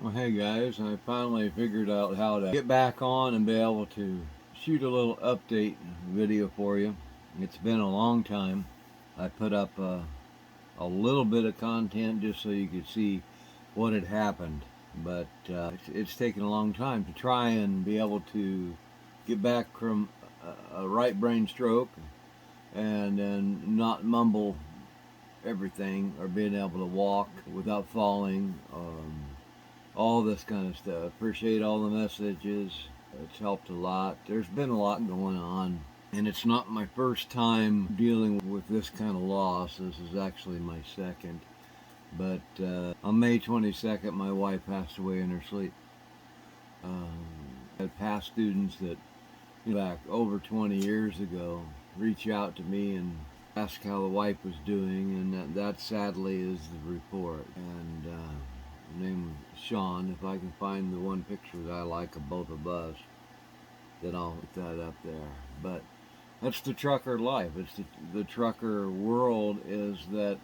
Well, hey guys, I finally figured out how to get back on and be able to shoot a little update video for you. It's been a long time. I put up a little bit of content just so you could see what had happened, but it's taken a long time to try and be able to get back from a right brain stroke and then not mumble everything or being able to walk without falling. All this kind of stuff. Appreciate all the messages. It's helped a lot. There's been a lot going on, and it's not my first time dealing with this kind of loss. This is actually my second. But on May 22nd, my wife passed away in her sleep. I had past students that, back over 20 years ago, reach out to me and ask how the wife was doing, and that sadly is the report. And her name was Shawne. If I can find the one picture that I like of both of us, then I'll put that up there. But that's the trucker life. It's the trucker world, is that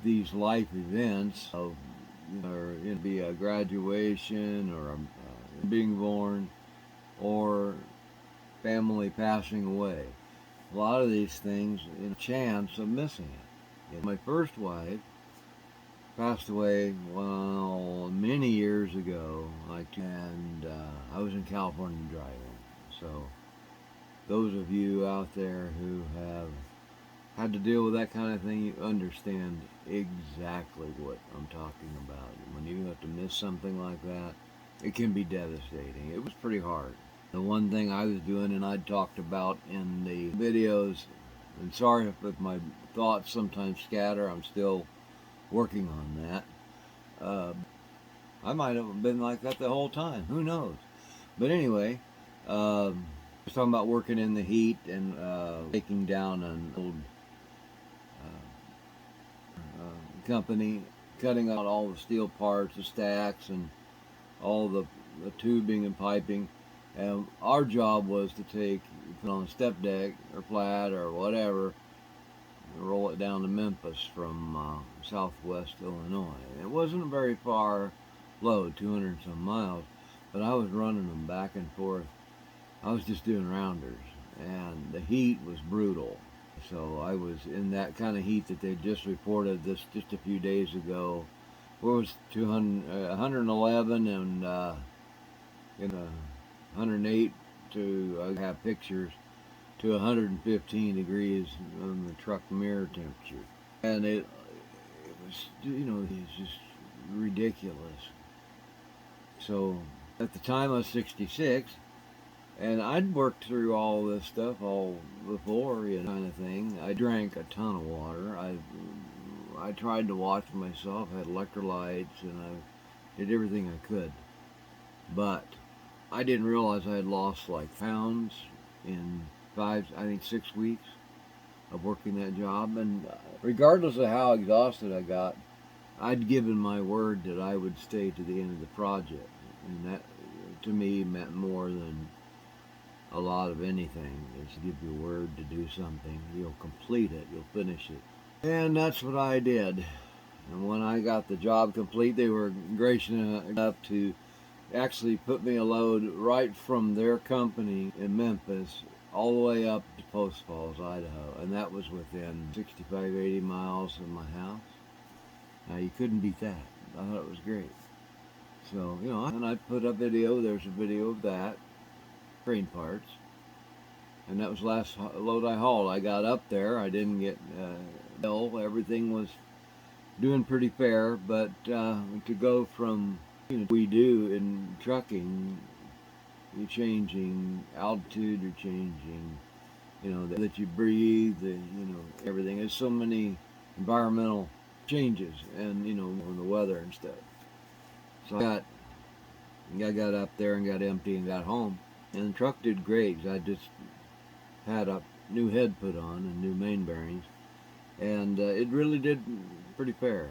these life events of, or it'd be a graduation or being born or family passing away. A lot of these things, in chance of missing it. My first wife passed away, well, many years ago, and I was in California driving. So those of you out there who have had to deal with that kind of thing, you understand exactly what I'm talking about. When you have to miss something like that, it can be devastating. It was pretty hard. The one thing I was doing, and I'd talked about in the videos, and sorry if my thoughts sometimes scatter, I'm still working on that. I might have been like that the whole time. Who knows? But anyway, I was talking about working in the heat and taking down an old company, cutting out all the steel parts, the stacks, and all the tubing and piping. And our job was to put on a step deck or flat or whatever, and roll it down to Memphis from southwest Illinois. It wasn't a very far load, 200 and some miles, but I was running them back and forth. I was just doing rounders, and the heat was brutal. So I was in that kind of heat that they just reported this just a few days ago. Where it was 111 and 108 to, I have pictures, to 115 degrees on the truck mirror temperature. And it was, it's just ridiculous. So at the time I was 66, and I'd worked through all this stuff all before, kind of thing. I drank a ton of water. I tried to watch myself, had electrolytes, and I did everything I could. But I didn't realize I had lost like pounds in 6 weeks of working that job. And regardless of how exhausted I got, I'd given my word that I would stay to the end of the project. And that, to me, meant more than a lot of anything. Is to give your word to do something. You'll complete it. You'll finish it. And that's what I did. And when I got the job complete, they were gracious enough to actually put me a load right from their company in Memphis all the way up to Post Falls, Idaho. And that was within 65, 80 miles of my house. Now, you couldn't beat that. I thought it was great. So, and I put up video. There's a video of that, crane parts. And that was the last load I hauled. I got up there. I didn't get ill. Everything was doing pretty fair. But to go from, we do in trucking, you're changing altitude, you're changing, that you breathe, everything. There's so many environmental changes, and, the weather and stuff. So I got up there and got empty and got home. And the truck did great. I just had a new head put on and new main bearings. And it really did pretty fair.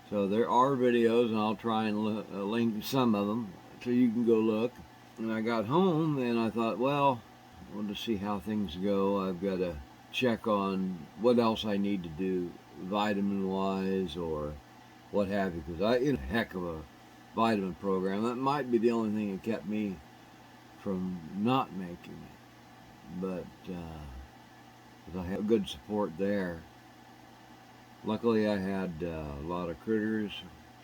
So there are videos, and I'll try and link some of them so you can go look. And I got home, and I thought, well, I want to see how things go. I've got to check on what else I need to do vitamin-wise or what have you, because I, heck of a vitamin program. That might be the only thing that kept me from not making it. But 'cause I had good support there. Luckily, I had a lot of critters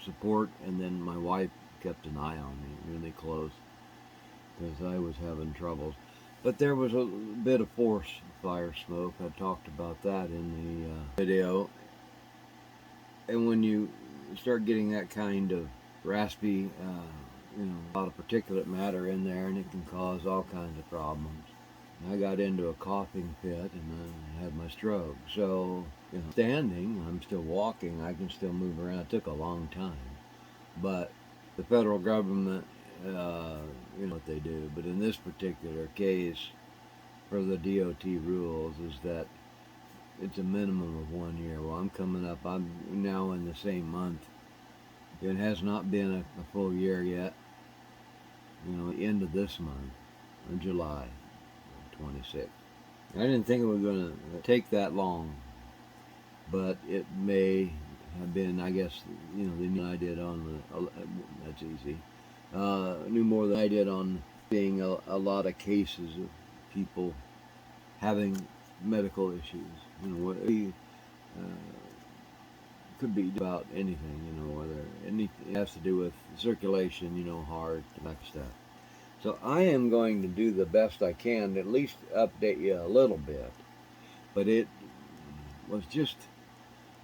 support, and then my wife kept an eye on me really close because I was having troubles. But there was a bit of forest fire smoke. I talked about that in the video. And when you start getting that kind of raspy, a lot of particulate matter in there, and it can cause all kinds of problems. I got into a coughing fit and I had my stroke. So, standing, I'm still walking, I can still move around. It took a long time. But the federal government, what they do. But in this particular case, for the DOT rules, is that it's a minimum of 1 year. Well, I'm now in the same month. It has not been a full year yet. The end of this month, in July 26th. I didn't think it was going to take that long, but it may have been, I guess, they knew I did on that's easy. Knew more than I did on seeing a lot of cases of people having medical issues. Could be about anything, whether anything has to do with circulation, heart, that stuff. So I am going to do the best I can to at least update you a little bit. But it was just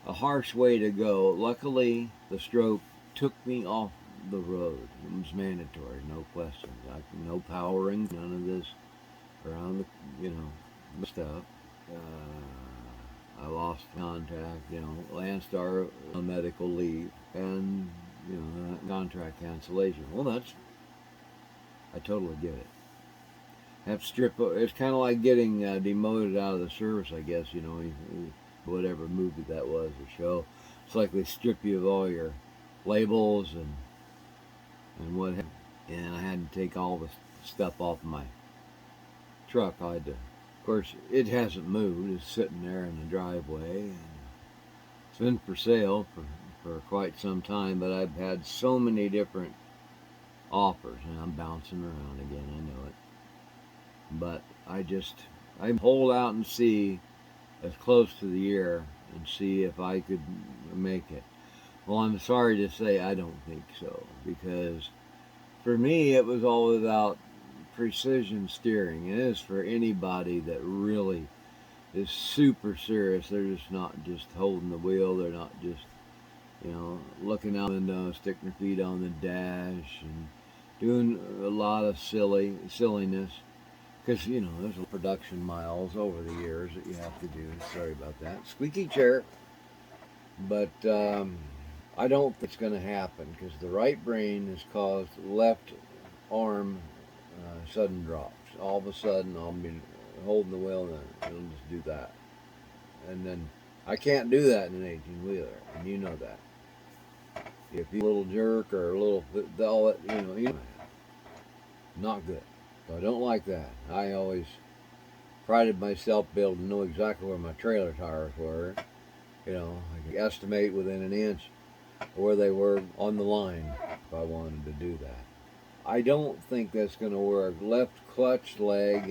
a harsh way to go. Luckily, the stroke took me off the road. It was mandatory, no questions. No powering, none of this around the stuff. I lost contact, Landstar on medical leave, and, contract cancellation. Well, I totally get it. Have to strip, it's kind of like getting demoted out of the service, I guess, whatever movie that was or show. It's like they strip you of all your labels and what have you. And I had to take all the stuff off my truck. Of course, it hasn't moved. It's sitting there in the driveway. And it's been for sale for quite some time, but I've had so many different offers, and I'm bouncing around again, I know it. But I hold out and see as close to the year and see if I could make it. Well, I'm sorry to say I don't think so, because for me it was all about precision steering. It is for anybody that really is super serious. They're just not just holding the wheel. They're not just, looking out the window, sticking their feet on the dash and doing a lot of silliness. Because, there's production miles over the years that you have to do. Sorry about that. Squeaky chair. But I don't think it's going to happen, because the right brain has caused left arm sudden drops. All of a sudden, I'll be holding the wheel and it'll just do that. And then I can't do that in an 18-wheeler, and you know that. If you're a little jerk or a little, all that, not good. So I don't like that. I always prided myself to be able to know exactly where my trailer tires were. I could estimate within an inch where they were on the line if I wanted to do that. I don't think that's going to work. Left clutch leg,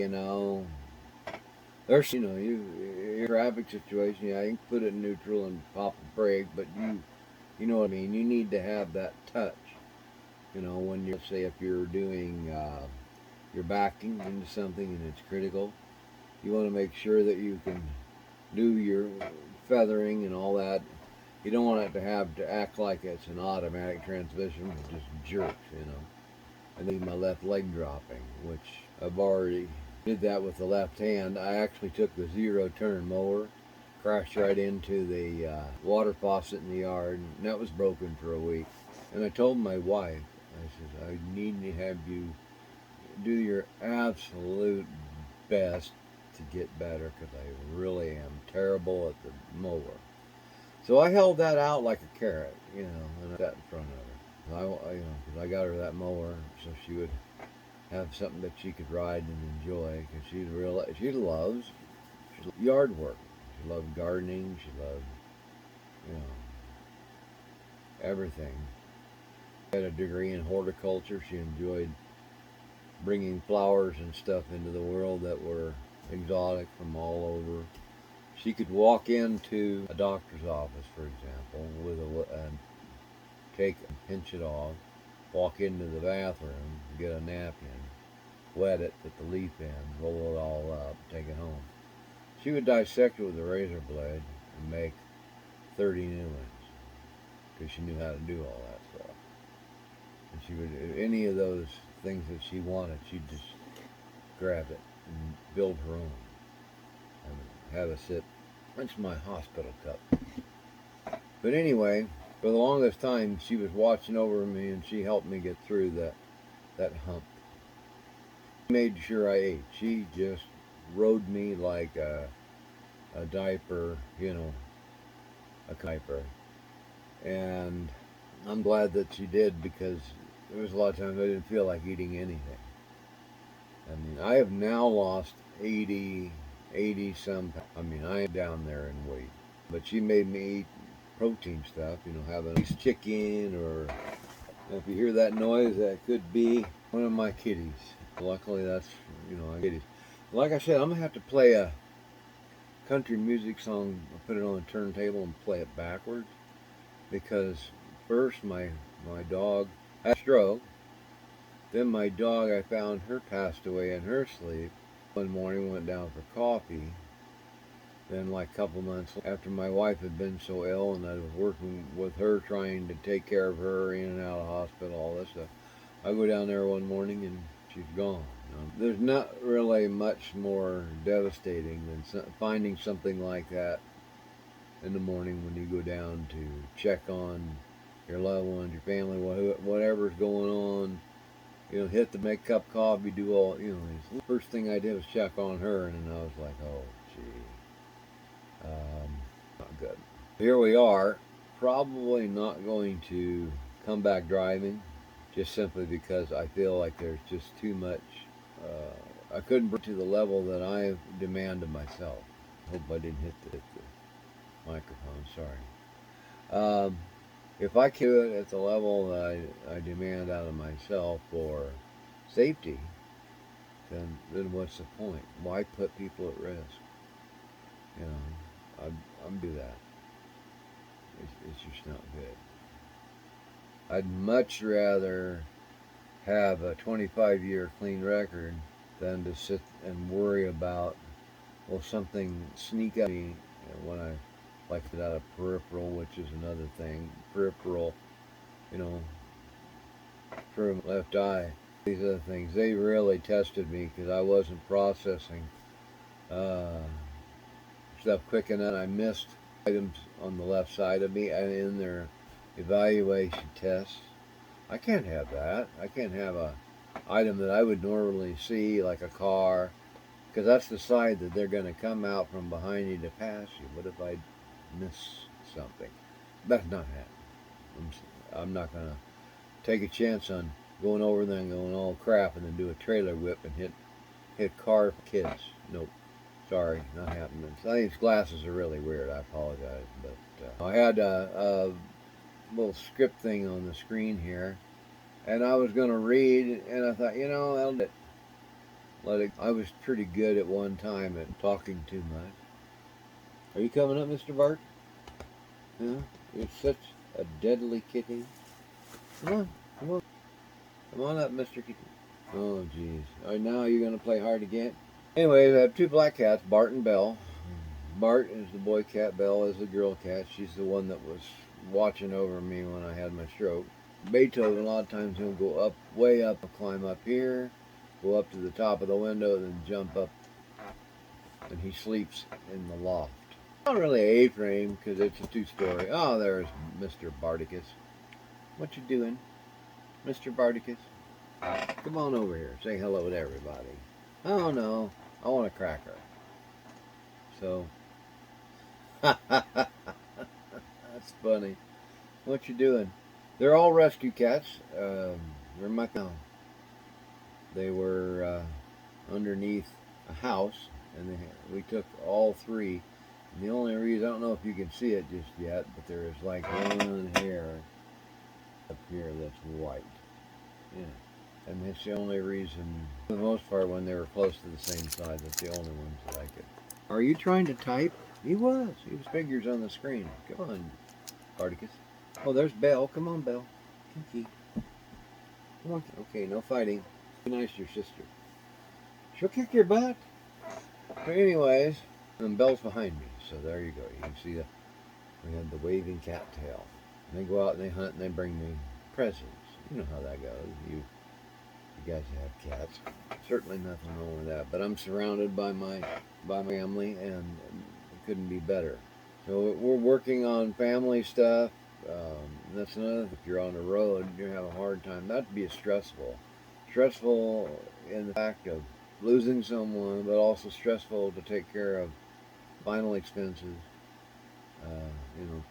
there's, your traffic situation, you can put it in neutral and pop a brake, but you know what I mean, you need to have that touch. When you're, say, if you're doing, you're backing into something and it's critical, you want to make sure that you can do your feathering and all that. You don't want it to have to act like it's an automatic transmission, it just jerks, And then my left leg dropping, which I've already did that with the left hand. I actually took the zero-turn mower, crashed right into the water faucet in the yard, and that was broken for a week. And I told my wife, I said, I need to have you do your absolute best to get better, because I really am terrible at the mower. So I held that out like a carrot, and I sat in front of her. Because I got her that mower so she would have something that she could ride and enjoy, because she loves yard work. She loved gardening. She loved, everything. Had a degree in horticulture. She enjoyed bringing flowers and stuff into the world that were exotic from all over. She could walk into a doctor's office, for example, with and take and pinch it off, walk into the bathroom, get a napkin, wet it, put the leaf in, roll it all up, take it home. She would dissect it with a razor blade and make 30 new ones because she knew how to do all that stuff. And she would, any of those things that she wanted, she'd just grab it and build her own and have a sip. That's my hospital cup. But anyway, for the longest time, she was watching over me and she helped me get through that hump. She made sure I ate. She just rode me like a diaper, a diaper. And I'm glad that she did because there was a lot of times I didn't feel like eating anything. I mean, I have now lost 80 some. I mean, I am down there in weight. But she made me eat protein stuff, having a piece of chicken or if you hear that noise, that could be one of my kitties. Luckily, that's, kitties. Like I said, I'm going to have to play a country music song, put it on a turntable and play it backwards because first my dog had a stroke. Then my dog, I found her passed away in her sleep. One morning went down for coffee. Then like a couple months after my wife had been so ill and I was working with her trying to take care of her in and out of hospital, all this stuff, I go down there one morning and she's gone. There's not really much more devastating than finding something like that in the morning when you go down to check on your loved ones, your family, whatever's going on. Hit the make cup of coffee, do all, the first thing I did was check on her, and then I was like, oh, gee, not good. Here we are, probably not going to come back driving, just simply because I feel like there's just too much. I couldn't bring to the level that I demand of myself. Hope I didn't hit the microphone, sorry. If I can do it at the level that I demand out of myself for safety, then what's the point? Why put people at risk? I'm do that. It's just not good. I'd much rather have a 25-year clean record than to sit and worry about, something sneak up me when I like it out of peripheral, which is another thing. Peripheral, from left eye. These other things, they really tested me because I wasn't processing stuff quick enough. I missed items on the left side of me and in their evaluation tests. I can't have that. I can't have a item that I would normally see, like a car, because that's the side that they're going to come out from behind you to pass you. What if I miss something? That's not happening. I'm not going to take a chance on going over there and going, oh crap, and then do a trailer whip and hit car kids. Nope. Sorry, not happening. I think these glasses are really weird. I apologize. But I had a little script thing on the screen here, and I was going to read, and I thought, I'll let it. I was pretty good at one time at talking too much. Are you coming up, Mr. Bart? Huh? You're such a deadly kitty. Come on, come on. Come on up, Mr. Kitty. Oh, jeez. All right, now you're going to play hard to get? Anyway, we have two black cats, Bart and Belle. Bart is the boy cat, Belle is the girl cat. She's the one that was watching over me when I had my stroke. Beethoven, a lot of times he'll go up, way up, climb up here, go up to the top of the window, then jump up, and he sleeps in the loft. Not really an A-frame, because it's a two-story. Oh, there's Mr. Bardicus. What you doing, Mr. Bardicus? Come on over here. Say hello to everybody. Oh, no. I want a cracker. So, that's funny. What you doing? They're all rescue cats. They're my town. They were underneath a house, and we took all three. And the only reason, I don't know if you can see it just yet, but there is like one hair up here that's white. Yeah. And that's the only reason, for the most part, when they were close to the same size, that's the only ones that I could. Are you trying to type? He was. He was figures on the screen. Come on, Spartacus. Oh, there's Belle. Come on, Belle. Kiki. Come on. Okay, no fighting. Be nice to your sister. She'll kick your butt. But anyways, and Belle's behind me, so there you go. You can see that we have the waving cattail. And they go out and they hunt and they bring me presents. You know how that goes. You guys have cats. Certainly nothing wrong with that. But I'm surrounded by my family, and it couldn't be better. So we're working on family stuff. That's another. If you're on the road, you have a hard time. That'd be stressful in the fact of losing someone, but also stressful to take care of final expenses. You know,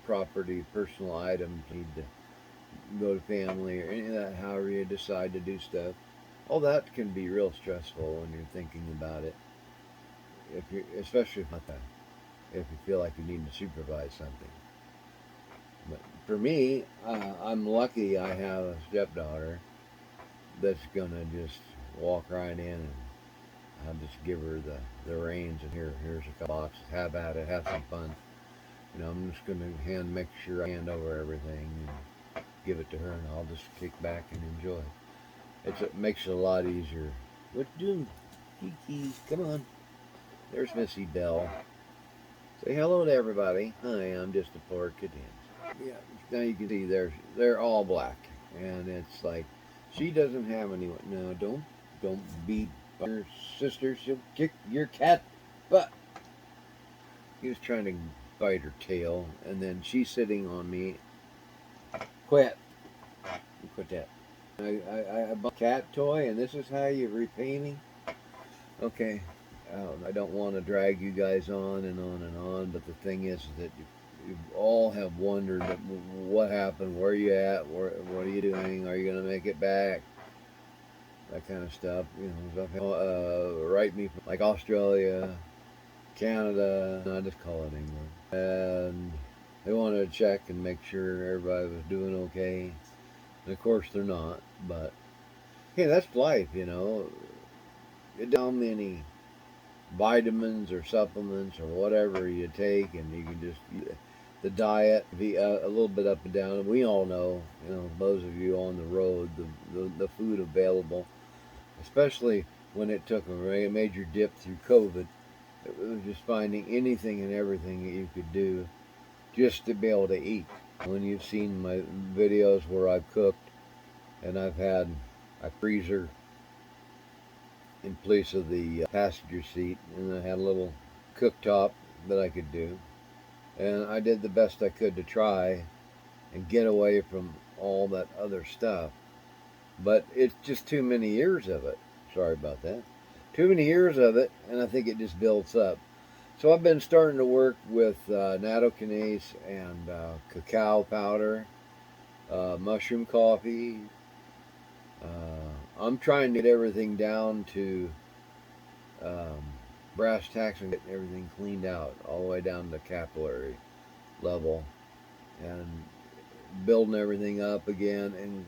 property, personal items need to go to family or any of that. However you decide to do stuff, all that can be real stressful when you're thinking about it. If you, especially if you feel like you need to supervise something. But for me, I'm lucky. I have a stepdaughter that's gonna just walk right in, and I'll just give her the reins, and here's a couple boxes. Have at it. Have some fun. You know, I'm just gonna make sure I hand over everything and give it to her, and I'll just kick back and enjoy it. It makes it a lot easier. What you doing, Kiki? Come on. There's Missy Belle. Say hello to everybody. Hi, I'm just a poor kitten. Yeah, now you can see they're all black, and it's like she doesn't have anyone. No, don't beat your sister. She'll kick your cat butt. He was trying to bite her tail, and then she's sitting on me. Quit. You quit that. I bought a cat toy, and this is how you repay me? Okay. I don't want to drag you guys on and on and on, but the thing is that you all have wondered what happened, where you at, what are you doing, are you going to make it back, that kind of stuff. You know, write me from, like, Australia, Canada, I just call it England, and they wanted to check and make sure everybody was doing okay. And of course they're not, but hey, that's life, you know. How many vitamins or supplements or whatever you take, and you can just the diet be a little bit up and down. And we all know, you know, those of you on the road, the food available, especially when it took a major dip through COVID, it was just finding anything and everything that you could do just to be able to eat. When you've seen my videos where I've cooked and I've had a freezer in place of the passenger seat, and I had a little cooktop that I could do, and I did the best I could to try and get away from all that other stuff. But it's just too many years of it. Sorry about that. Too many years of it, and I think it just builds up. So I've been starting to work with nattokinase and cacao powder, mushroom coffee. I'm trying to get everything down to um, brass tacks and getting everything cleaned out all the way down to capillary level, and building everything up again, and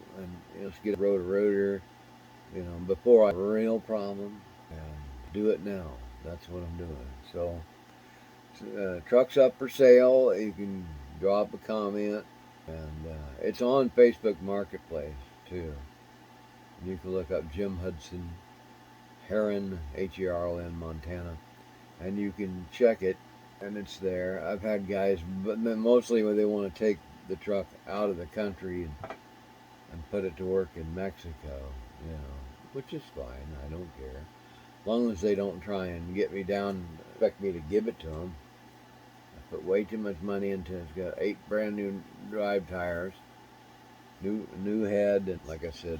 you know, get a rotor, you know, before I have a real problem, and do it now. That's what I'm doing. So truck's up for sale. You can drop a comment, and it's on Facebook Marketplace too. You can look up Jim Hudson, Heron, Heron, Montana, and you can check it, and it's there. I've had guys, but mostly when they want to take the truck out of the country and put it to work in Mexico, you know, which is fine. I don't care, as long as they don't try and get me down, expect me to give it to them. I put way too much money into it. It's got 8 brand new drive tires, new head, and like I said,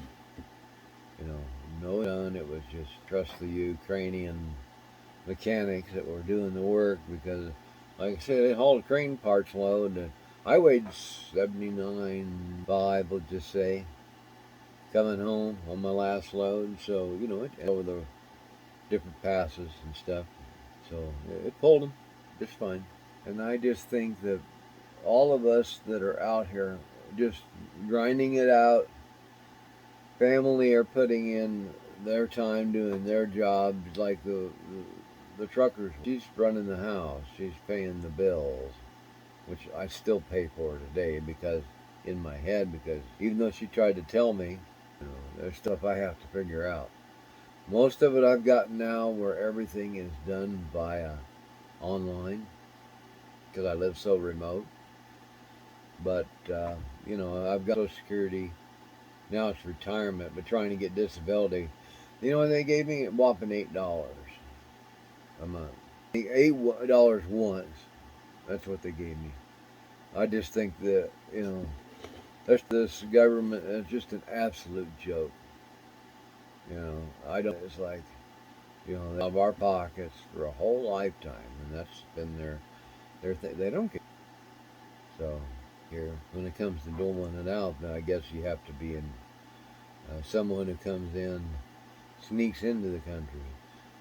you know, no done. It was just trust the Ukrainian mechanics that were doing the work, because, like I said, they hauled a crane parts load. And I weighed 79.5, let's just say, coming home on my last load. So, you know, it over the different passes and stuff. So it pulled them just fine. And I just think that all of us that are out here just grinding it out. Family are putting in their time doing their jobs, like the truckers. She's running the house. She's paying the bills, which I still pay for today because in my head, because even though she tried to tell me, there's stuff I have to figure out. Most of it I've got now where everything is done via online because I live so remote. But I've got Social Security. Now it's retirement, but trying to get disability. You know what they gave me? A whopping $8 a month. $8 once. That's what they gave me. I just think that this government is just an absolute joke. I don't. It's like they have our pockets for a whole lifetime, and that's been their thing. They don't care. So here, when it comes to doling it out, then I guess you have to be in someone who comes in, sneaks into the country.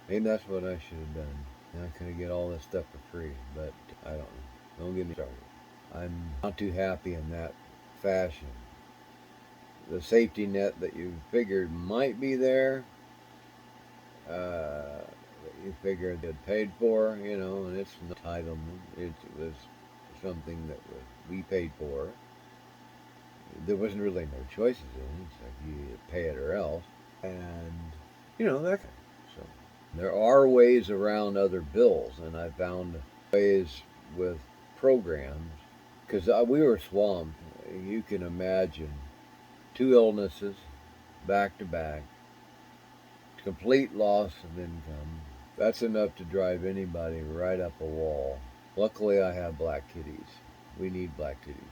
Maybe that's what I should have done. And I could get all this stuff for free, but I don't know. Don't get me started. I'm not too happy in that fashion. The safety net that you figured might be there, that you figured it paid for, and it's an entitlement. It was something that we paid for. There wasn't really no choices in it. It's like you pay it or else. And, that kind of. So there are ways around other bills, and I found ways with programs because we were swamped. You can imagine 2 illnesses back to back, complete loss of income. That's enough to drive anybody right up a wall. Luckily, I have black kitties. We need black kitties.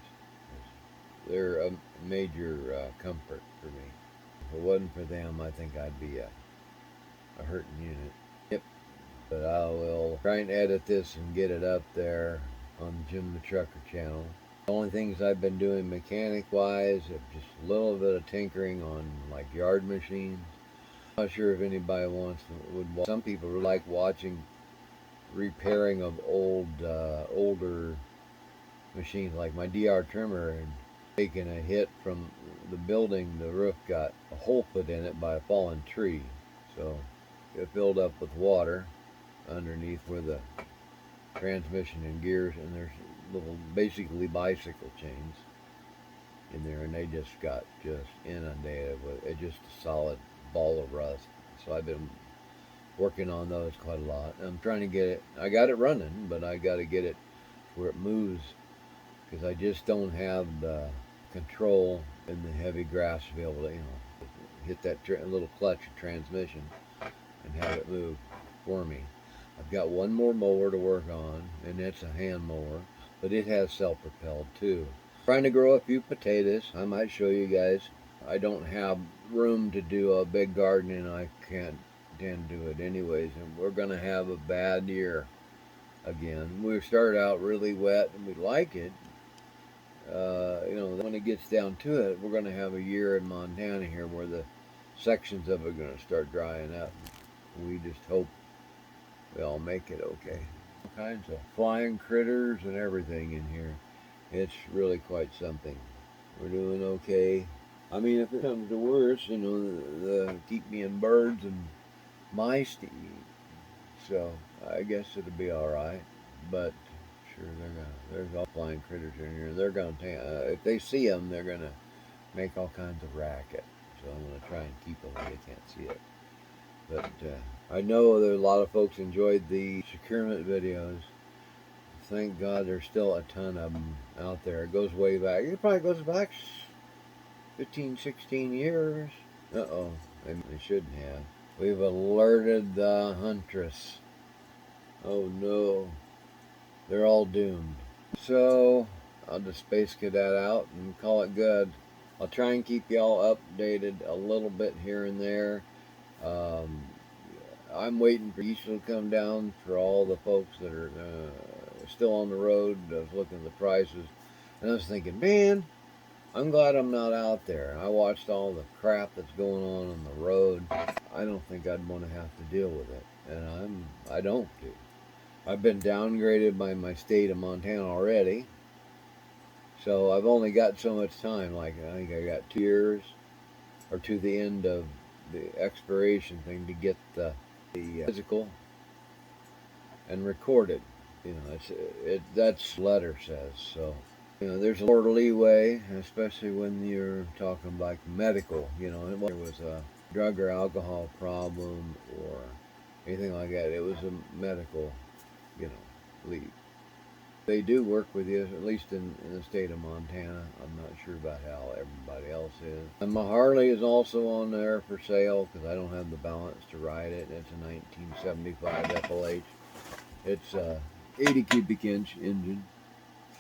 They're a major comfort for me. If it wasn't for them, I think I'd be a hurting unit. Yep. But I will try and edit this and get it up there on Jim the Trucker channel. The only things I've been doing mechanic-wise is just a little bit of tinkering on like yard machines. I'm not sure if anybody would watch. Some people like watching repairing of older machines, like my DR trimmer and taking a hit from the building. The roof got a hole put in it by a fallen tree, so it filled up with water underneath where the transmission and gears, and there's little basically bicycle chains in there, and they just got inundated with it, just a solid ball of rust. So I've been working on those quite a lot. I'm trying to get it. I got it running, but I got to get it where it moves because I just don't have the control in the heavy grass to be able to, hit that little clutch of transmission and have it move for me. I've got one more mower to work on, and it's a hand mower, but it has self-propelled too. Trying to grow a few potatoes. I might show you guys. I don't have room to do a big garden, and I can't tend to do it anyways, and we're going to have a bad year again. We started out really wet, and we like it. When it gets down to it, we're going to have a year in Montana here where the sections of it are going to start drying up. We just hope we all make it okay. All kinds of flying critters and everything in here. It's really quite something. We're doing okay. I mean, if it comes to worse, the keep me in birds and mice to eat. So I guess it'll be all right. But sure, there's all flying critters in here. They're gonna if they see them, they're gonna make all kinds of racket. So I'm gonna try and keep them where they can't see it. But I know that a lot of folks enjoyed the securement videos. Thank God there's still a ton of them out there. It goes way back. It probably goes back 15, 16 years. Uh-oh, they shouldn't have. We've alerted the huntress. Oh no, they're all doomed. So I'll just space cadet out and call it good. I'll try and keep y'all updated a little bit here and there. I'm waiting for diesel to come down for all the folks that are still on the road. I was looking at the prices, and I was thinking, man, I'm glad I'm not out there. I watched all the crap that's going on the road. I don't think I'd want to have to deal with it, and I don't do. I've been downgraded by my state of Montana already, So I've only got so much time. Like I think I got 2 years, or to the end of the expiration thing, to get the physical and recorded. That's letter says. So there's a lot of leeway, especially when you're talking like medical. If there was a drug or alcohol problem or anything like that, it was a medical, leave. They do work with you, at least in the state of Montana. I'm not sure about how everybody else is. And my Harley is also on there for sale because I don't have the balance to ride it. It's a 1975 FLH. It's a 80 cubic inch engine,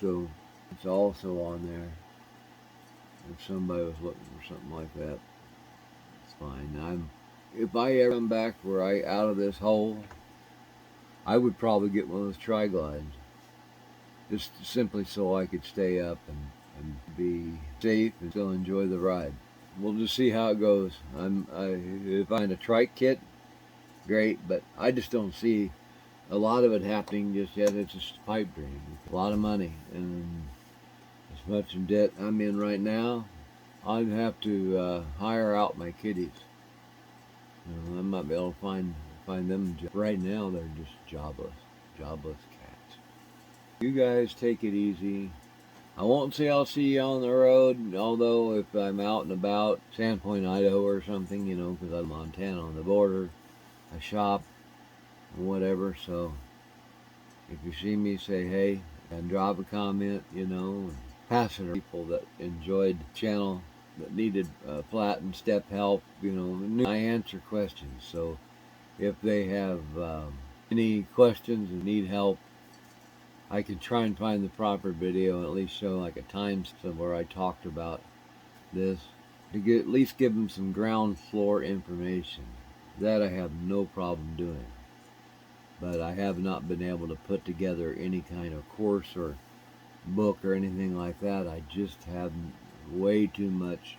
so it's also on there. If somebody was looking for something like that, it's fine. If I ever come back where I out of this hole, I would probably get one of those tri-glides, just simply so I could stay up and be safe and still enjoy the ride. We'll just see how it goes. If I find a trike kit, great, but I just don't see a lot of it happening just yet. It's just a pipe dream. It's a lot of money, and as much in debt I'm in right now, I'd have to hire out my kiddies. I might be able to find them. Right now, they're just jobless cats. You guys take it easy. I won't say I'll see you on the road, although if I'm out and about, Sandpoint, Idaho or something, because I'm Montana on the border, I shop, whatever, so if you see me, say hey, and drop a comment, and pass it to people that enjoyed the channel, that needed flat and step help, I answer questions, so if they have any questions and need help, I can try and find the proper video and at least show like a timestamp where I talked about this, to at least give them some ground floor information. That I have no problem doing. But I have not been able to put together any kind of course or book or anything like that. I just have way too much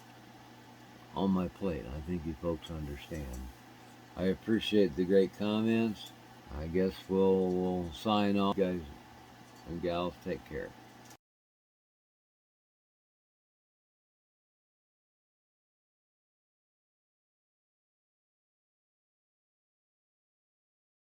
on my plate. I think you folks understand. I appreciate the great comments. I guess we'll sign off. Guys and gals, take care.